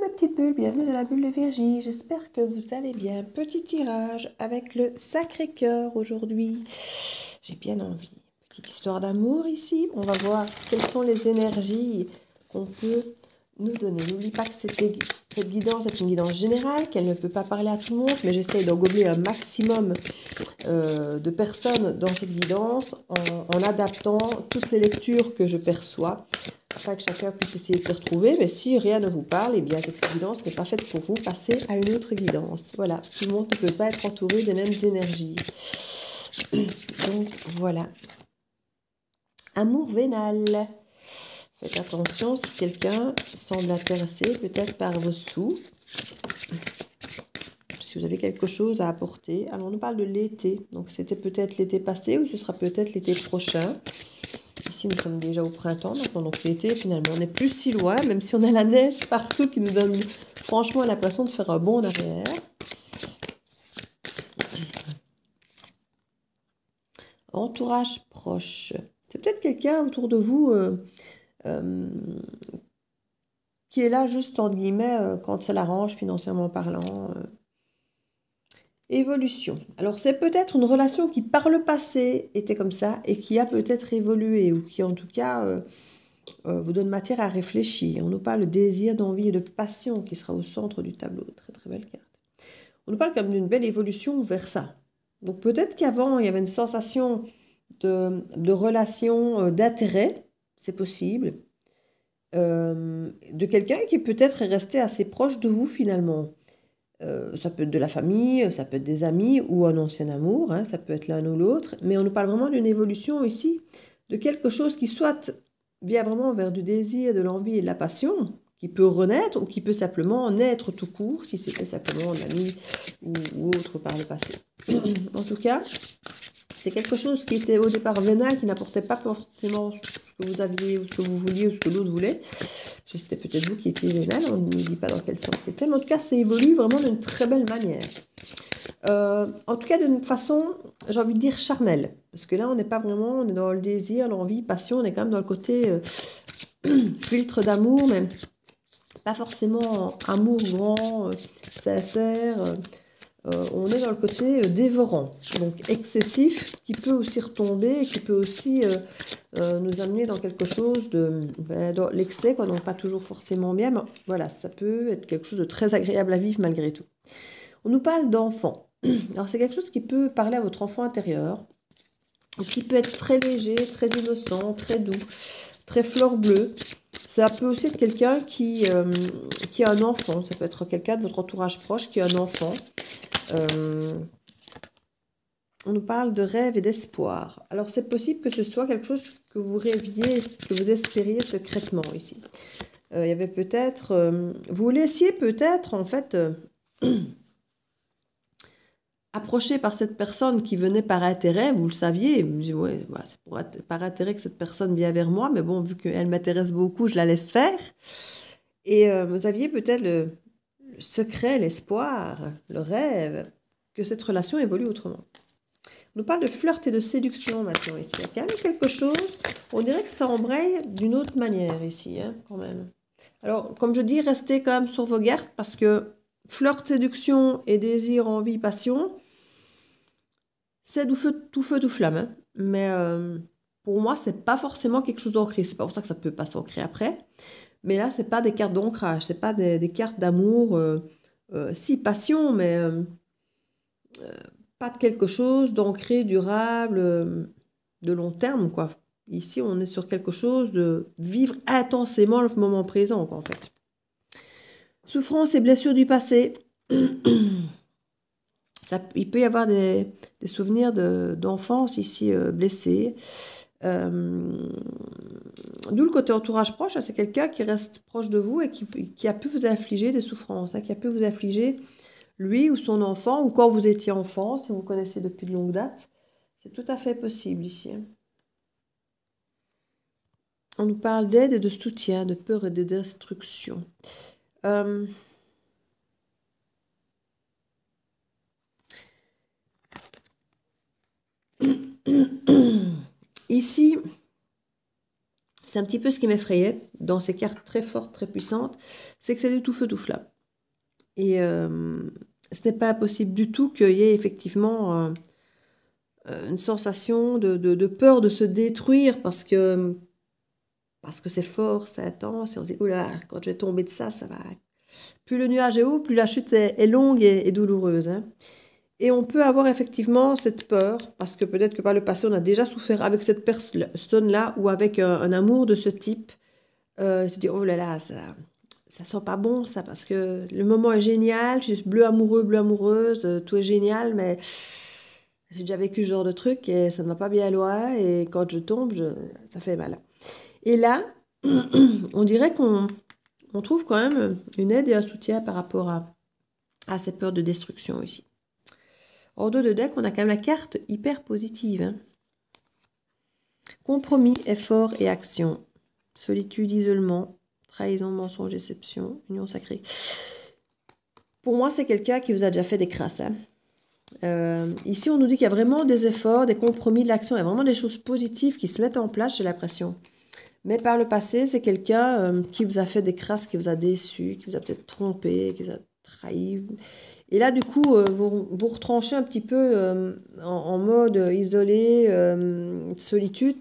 ma petite bulle, bienvenue dans la bulle de Virgie, j'espère que vous allez bien. Petit tirage avec le Sacré-Cœur aujourd'hui. J'ai bien envie. Petite histoire d'amour ici, on va voir quelles sont les énergies qu'on peut nous donner. N'oublie pas que cette guidance est une guidance générale, qu'elle ne peut pas parler à tout le monde, mais j'essaye d'englober un maximum de personnes dans cette guidance en adaptant toutes les lectures que je perçois, afin que chacun puisse essayer de s'y retrouver. Mais si rien ne vous parle, eh bien cette guidance n'est pas faite pour vous, passez à une autre guidance. Voilà, tout le monde ne peut pas être entouré des mêmes énergies. Donc voilà. Amour vénal. Faites attention si quelqu'un semble intéressé peut-être par vos sous. Si vous avez quelque chose à apporter. Alors on nous parle de l'été. Donc c'était peut-être l'été passé ou ce sera peut-être l'été prochain. Ici nous sommes déjà au printemps. Donc l'été finalement on n'est plus si loin. Même si on a la neige partout qui nous donne franchement l'impression de faire un bond en arrière. Entourage proche. C'est peut-être quelqu'un autour de vous qui est là juste entre guillemets quand ça l'arrange financièrement parlant. Évolution. Alors c'est peut-être une relation qui par le passé était comme ça et qui a peut-être évolué ou qui en tout cas vous donne matière à réfléchir. On nous parle de désir, d'envie et de passion qui sera au centre du tableau. Très très belle carte. On nous parle comme d'une belle évolution vers ça. Donc peut-être qu'avant il y avait une sensation de relation, d'intérêt, c'est possible, de quelqu'un qui peut-être est resté assez proche de vous finalement. Ça peut être de la famille, ça peut être des amis ou un ancien amour, hein, ça peut être l'un ou l'autre, mais on nous parle vraiment d'une évolution ici, de quelque chose qui soit vient vraiment vers du désir, de l'envie et de la passion, qui peut renaître ou qui peut simplement naître tout court, si c'était simplement un ami ou autre par le passé. En tout cas, c'est quelque chose qui était au départ vénal, qui n'apportait pas forcément ce que vous aviez, ou ce que vous vouliez, ou ce que l'autre voulait. C'était peut-être vous qui étiez vénal, on ne dit pas dans quel sens c'était, mais en tout cas, ça évolue vraiment d'une très belle manière. En tout cas, d'une façon, j'ai envie de dire charnelle. Parce que là, on n'est pas vraiment, on est dans le désir, l'envie, passion, on est quand même dans le côté filtre d'amour, mais pas forcément amour grand, sincère. On est dans le côté dévorant, donc excessif, qui peut aussi retomber, qui peut aussi nous amener dans quelque chose dans l'excès, quoi, donc pas toujours forcément bien, mais voilà, ça peut être quelque chose de très agréable à vivre malgré tout. On nous parle d'enfant. Alors c'est quelque chose qui peut parler à votre enfant intérieur, qui peut être très léger, très innocent, très doux, très fleur bleue. Ça peut aussi être quelqu'un qui a un enfant, ça peut être quelqu'un de votre entourage proche qui a un enfant. On nous parle de rêve et d'espoir. Alors c'est possible que ce soit quelque chose que vous rêviez, que vous espériez secrètement ici. Il y avait peut-être, vous laissiez peut-être en fait approcher par cette personne qui venait par intérêt, vous le saviez, vous disiez, ouais, voilà, c'est par intérêt que cette personne vient vers moi, mais bon, vu qu'elle m'intéresse beaucoup, je la laisse faire. Et vous aviez peut-être le secret, l'espoir, le rêve, que cette relation évolue autrement. On nous parle de flirt et de séduction maintenant ici. Il y a quand même quelque chose, on dirait que ça embraye d'une autre manière ici, hein, quand même. Alors, comme je dis, restez quand même sur vos gardes parce que flirt, séduction et désir, envie, passion, c'est tout feu, tout flamme. Hein. Mais pour moi, c'est pas forcément quelque chose d'ancré. C'est pas pour ça que ça peut pas s'ancrer après. Mais là, c'est pas des cartes d'ancrage, c'est pas des cartes d'amour. Si, passion, mais pas de quelque chose d'ancré, durable, de long terme, quoi. Ici, on est sur quelque chose de vivre intensément le moment présent, quoi, en fait. Souffrance et blessures du passé. Il peut y avoir des souvenirs d'enfance ici blessés. D'où le côté entourage proche, c'est quelqu'un qui reste proche de vous et qui a pu vous affliger des souffrances, hein, qui a pu vous affliger lui ou son enfant, ou quand vous étiez enfant, si vous connaissez depuis de longue date. C'est tout à fait possible ici. Hein. On nous parle d'aide et de soutien, de peur et de destruction. Ici, C'est un petit peu ce qui m'effrayait dans ces cartes très fortes, très puissantes, c'est que c'est du tout feu, tout flamme. Et ce n'est pas possible du tout qu'il y ait effectivement une sensation de peur de se détruire parce que c'est fort, c'est intense, et on se dit, oula, quand je vais tomber de ça, ça va. Plus le nuage est haut, plus la chute est longue et douloureuse. Hein. Et on peut avoir effectivement cette peur, parce que peut-être que par le passé, on a déjà souffert avec cette personne-là ou avec un amour de ce type. Se dire, oh là là, ça sent pas bon ça, parce que le moment est génial, je suis bleu amoureux, bleue amoureuse, tout est génial, mais j'ai déjà vécu ce genre de truc et ça ne va pas bien loin, et quand je tombe, ça fait mal. Et là, on dirait qu'on trouve quand même une aide et un soutien par rapport à ces peurs de destruction ici. En dos de deck, on a quand même la carte hyper positive. Hein. Compromis, effort et action. Solitude, isolement, trahison, mensonge, déception, union sacrée. Pour moi, c'est quelqu'un qui vous a déjà fait des crasses. Hein. Ici, on nous dit qu'il y a vraiment des efforts, des compromis, de l'action. Il y a vraiment des choses positives qui se mettent en place, j'ai l'impression. Mais par le passé, c'est quelqu'un qui vous a fait des crasses, qui vous a déçu, qui vous a peut-être trompé, qui vous a trahi. Et là, du coup, vous retranchez un petit peu en mode isolé, solitude,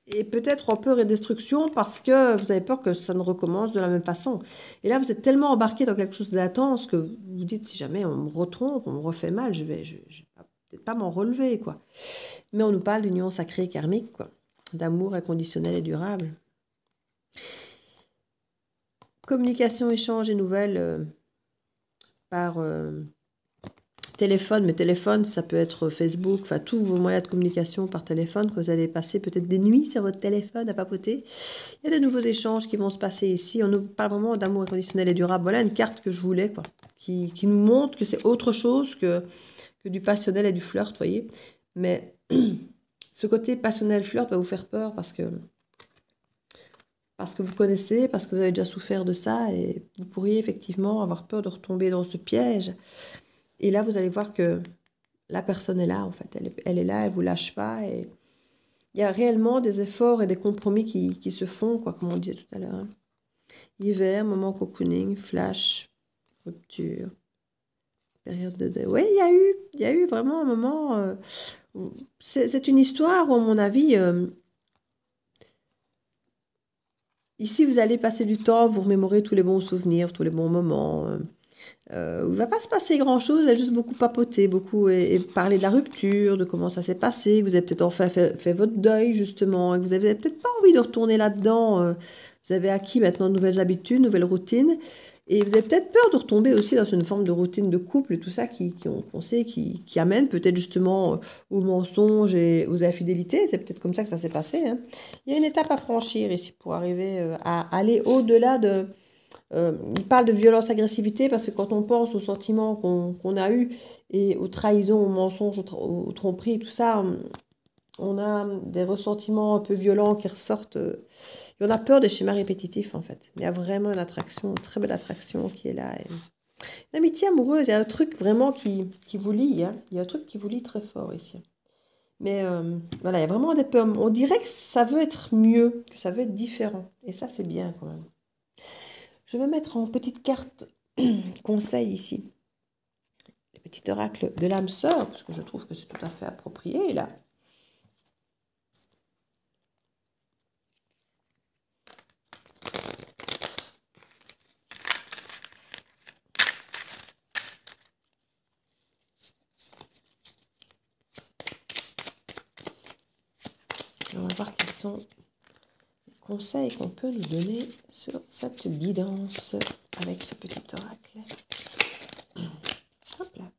et peut-être en peur et destruction parce que vous avez peur que ça ne recommence de la même façon. Et là, vous êtes tellement embarqué dans quelque chose d'intense que vous dites, si jamais on me retrompe, on me refait mal, je vais peut-être pas m'en relever, quoi. Mais on nous parle d'union sacrée et karmique, quoi, d'amour inconditionnel et durable. Communication, échange et nouvelles par téléphone, mais téléphone, ça peut être Facebook, enfin tous vos moyens de communication par téléphone, que vous allez passer peut-être des nuits sur votre téléphone à papoter. Il y a de nouveaux échanges qui vont se passer ici. On nous parle vraiment d'amour inconditionnel et durable. Voilà une carte que je voulais, quoi, qui nous montre que c'est autre chose que du passionnel et du flirt, vous voyez. Mais ce côté passionnel flirt va vous faire peur parce que vous connaissez, parce que vous avez déjà souffert de ça, et vous pourriez effectivement avoir peur de retomber dans ce piège. Et là, vous allez voir que la personne est là, en fait. Elle est là, elle ne vous lâche pas. Et il y a réellement des efforts et des compromis qui se font, quoi, comme on disait tout à l'heure. Hein. Hiver, moment cocooning, flash, rupture, période de deuil. Oui, il y a eu vraiment un moment... c'est une histoire où, à mon avis... ici, vous allez passer du temps, vous remémorer tous les bons souvenirs, tous les bons moments... il ne va pas se passer grand-chose, vous allez juste beaucoup papoter, beaucoup et parler de la rupture, de comment ça s'est passé, que vous avez peut-être enfin fait votre deuil justement, et que vous n'avez peut-être pas envie de retourner là-dedans, vous avez acquis maintenant de nouvelles habitudes, nouvelles routines, et vous avez peut-être peur de retomber aussi dans une forme de routine de couple et tout ça qu'on sait qui amène peut-être justement au mensonge et aux infidélités, c'est peut-être comme ça que ça s'est passé. Hein. Il y a une étape à franchir ici pour arriver à aller au-delà de... il parle de violence, agressivité, parce que quand on pense aux sentiments qu'on a eus et aux trahisons, aux mensonges, aux tromperies, tout ça, on a des ressentiments un peu violents qui ressortent. Et on a peur des schémas répétitifs, en fait. Il y a vraiment une attraction, une très belle attraction qui est là. Et une amitié amoureuse, il y a un truc vraiment qui vous lie. Hein. Il y a un truc qui vous lie très fort ici. Mais voilà, il y a vraiment des peurs. On dirait que ça veut être mieux, que ça veut être différent. Et ça, c'est bien quand même. Je vais mettre en petite carte conseil ici, les petits oracles de l'âme sœur, parce que je trouve que c'est tout à fait approprié là. On va voir quels sont les conseils qu'on peut nous donner sur cette guidance avec ce petit oracle. Hop là.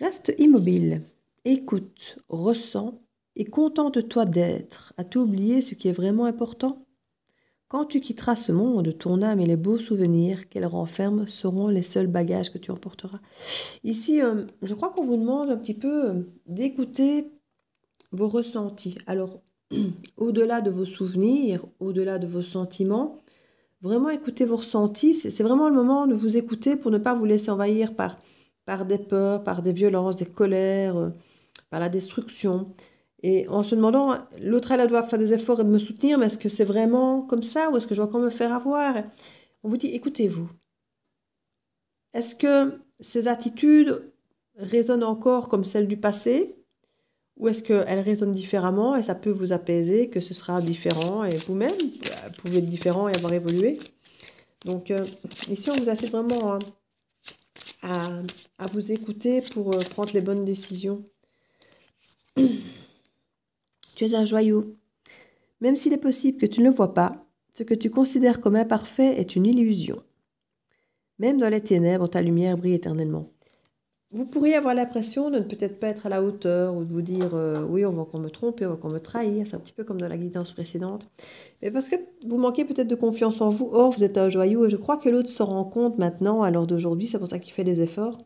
Reste immobile, écoute, ressens et contente-toi d'être. As-tu oublié ce qui est vraiment important? Quand tu quitteras ce monde, ton âme et les beaux souvenirs qu'elle renferme seront les seuls bagages que tu emporteras. Ici, je crois qu'on vous demande un petit peu d'écouter vos ressentis. Alors, au-delà de vos souvenirs, au-delà de vos sentiments, vraiment écoutez vos ressentis. C'est vraiment le moment de vous écouter pour ne pas vous laisser envahir par des peurs, par des violences, des colères, par la destruction. Et en se demandant, l'autre, elle doit faire des efforts et me soutenir, mais est-ce que c'est vraiment comme ça ou est-ce que je dois encore me faire avoir? On vous dit, écoutez-vous, est-ce que ces attitudes résonnent encore comme celles du passé ou est-ce qu'elles résonnent différemment et ça peut vous apaiser, que ce sera différent et vous-même, vous pouvez être différent et avoir évolué? Donc ici, on vous incite vraiment à vous écouter pour prendre les bonnes décisions. Tu es un joyau. Même s'il est possible que tu ne le vois pas, ce que tu considères comme imparfait est une illusion. Même dans les ténèbres, ta lumière brille éternellement. Vous pourriez avoir l'impression de ne peut-être pas être à la hauteur ou de vous dire oui, on va qu'on me trompe, on va qu'on me trahir. C'est un petit peu comme dans la guidance précédente. Mais parce que vous manquez peut-être de confiance en vous. Or, vous êtes un joyau et je crois que l'autre se rend compte maintenant, à l'heure d'aujourd'hui. C'est pour ça qu'il fait des efforts.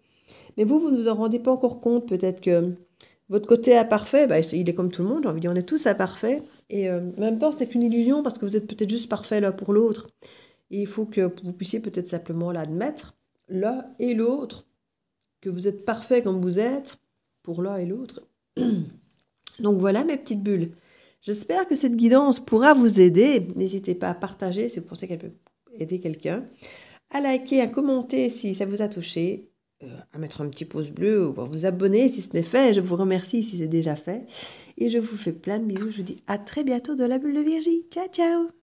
Mais vous ne vous en rendez pas encore compte. Peut-être que votre côté imparfait, il est comme tout le monde. J'ai envie de dire, on est tous imparfaits. Et en même temps, c'est qu'une illusion parce que vous êtes peut-être juste parfait l'un pour l'autre. Et il faut que vous puissiez peut-être simplement l'admettre, l'un et l'autre, que vous êtes parfait comme vous êtes, pour l'un et l'autre. Donc voilà mes petites bulles. J'espère que cette guidance pourra vous aider. N'hésitez pas à partager si vous pensez qu'elle peut aider quelqu'un. À liker, à commenter si ça vous a touché. À mettre un petit pouce bleu ou à vous abonner si ce n'est fait. Je vous remercie si c'est déjà fait. Et je vous fais plein de bisous. Je vous dis à très bientôt dans la bulle de Virgie. Ciao, ciao!